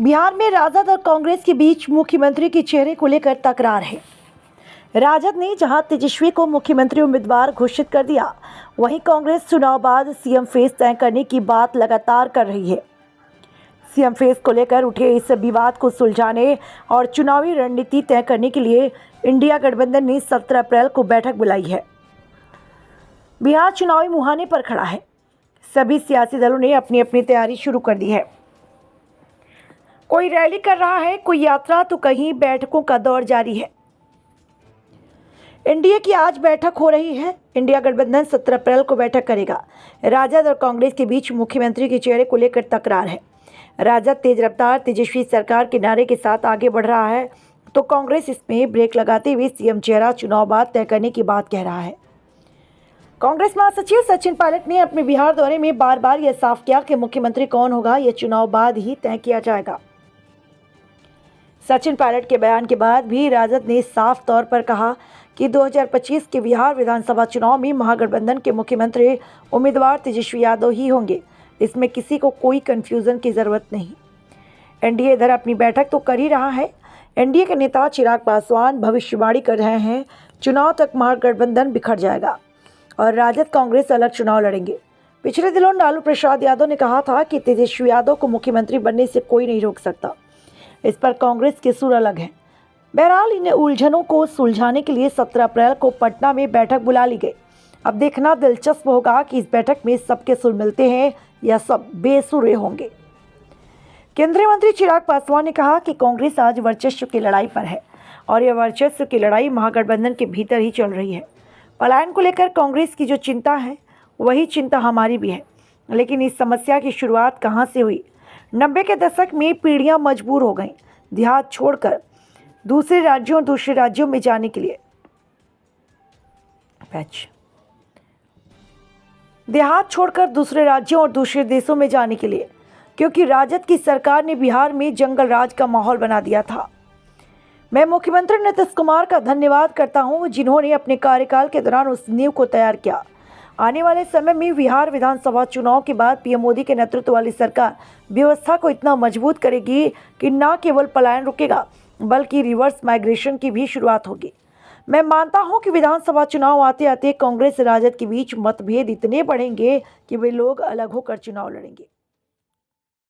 बिहार में राजद और कांग्रेस के बीच मुख्यमंत्री के चेहरे को लेकर तकरार है। राजद ने जहां तेजस्वी को मुख्यमंत्री उम्मीदवार घोषित कर दिया, वहीं कांग्रेस चुनाव बाद सीएम फेस तय करने की बात लगातार कर रही है। सीएम फेस को लेकर उठे इस विवाद को सुलझाने और चुनावी रणनीति तय करने के लिए इंडिया गठबंधन ने 17 अप्रैल को बैठक बुलाई है। बिहार चुनावी मुहाने पर खड़ा है। सभी सियासी दलों ने अपनी अपनी तैयारी शुरू कर दी है। कोई रैली कर रहा है, कोई यात्रा, तो कहीं बैठकों का दौर जारी है। एनडीए की आज बैठक हो रही है। इंडिया गठबंधन 17 अप्रैल को बैठक करेगा। राजद और कांग्रेस के बीच मुख्यमंत्री के चेहरे को लेकर तकरार है। राजद तेज रफ्तार तेजस्वी सरकार के नारे के साथ आगे बढ़ रहा है, तो कांग्रेस इसमें ब्रेक लगाते हुए सीएम चेहरा चुनाव बाद तय करने की बात कह रहा है। कांग्रेस महासचिव सचिन पायलट ने अपने बिहार दौरे में बार बार यह साफ किया कि मुख्यमंत्री कौन होगा यह चुनाव बाद ही तय किया जाएगा। सचिन पायलट के बयान के बाद भी राजद ने साफ तौर पर कहा कि 2025 के बिहार विधानसभा चुनाव में महागठबंधन के मुख्यमंत्री उम्मीदवार तेजस्वी यादव ही होंगे। इसमें किसी को कोई कंफ्यूजन की जरूरत नहीं। एनडीए इधर अपनी बैठक तो कर ही रहा है। एनडीए के नेता चिराग पासवान भविष्यवाणी कर रहे हैं, चुनाव तक महागठबंधन बिखर जाएगा और राजद कांग्रेस अलग चुनाव लड़ेंगे। पिछले दिनों लालू प्रसाद यादव ने कहा था कि तेजस्वी यादव को मुख्यमंत्री बनने से कोई नहीं रोक सकता। इस पर कांग्रेस के सुर अलग हैं। बहरहाल इन उलझनों को सुलझाने के लिए 17 अप्रैल को पटना में बैठक बुला ली गई। अब देखना दिलचस्प होगा कि इस बैठक में सबके सुर मिलते हैं या सब बेसुरे होंगे। केंद्रीय मंत्री चिराग पासवान ने कहा कि कांग्रेस आज वर्चस्व की लड़ाई पर है और यह वर्चस्व की लड़ाई महागठबंधन के भीतर ही चल रही है। पलायन को लेकर कांग्रेस की जो चिंता है, वही चिंता हमारी भी है। लेकिन इस समस्या की शुरुआत कहाँ से हुई? 90 के दशक में पीढ़ियां मजबूर हो गईं देहात छोड़कर दूसरे राज्यों में जाने के लिए। देहात छोड़कर दूसरे राज्यों और दूसरे देशों में जाने के लिए, क्योंकि राजद की सरकार ने बिहार में जंगल राज का माहौल बना दिया था। मैं मुख्यमंत्री नीतीश कुमार का धन्यवाद करता हूं, जिन्होंने अपने कार्यकाल के दौरान उस नींव को तैयार किया। आने वाले समय में बिहार विधानसभा चुनाव के बाद पीएम मोदी के नेतृत्व वाली सरकार व्यवस्था को इतना मजबूत करेगी कि न केवल पलायन रुकेगा, बल्कि रिवर्स माइग्रेशन की भी शुरुआत होगी। मैं मानता हूं कि विधानसभा चुनाव आते आते कांग्रेस राजद के बीच मतभेद इतने बढ़ेंगे कि वे लोग अलग होकर चुनाव लड़ेंगे।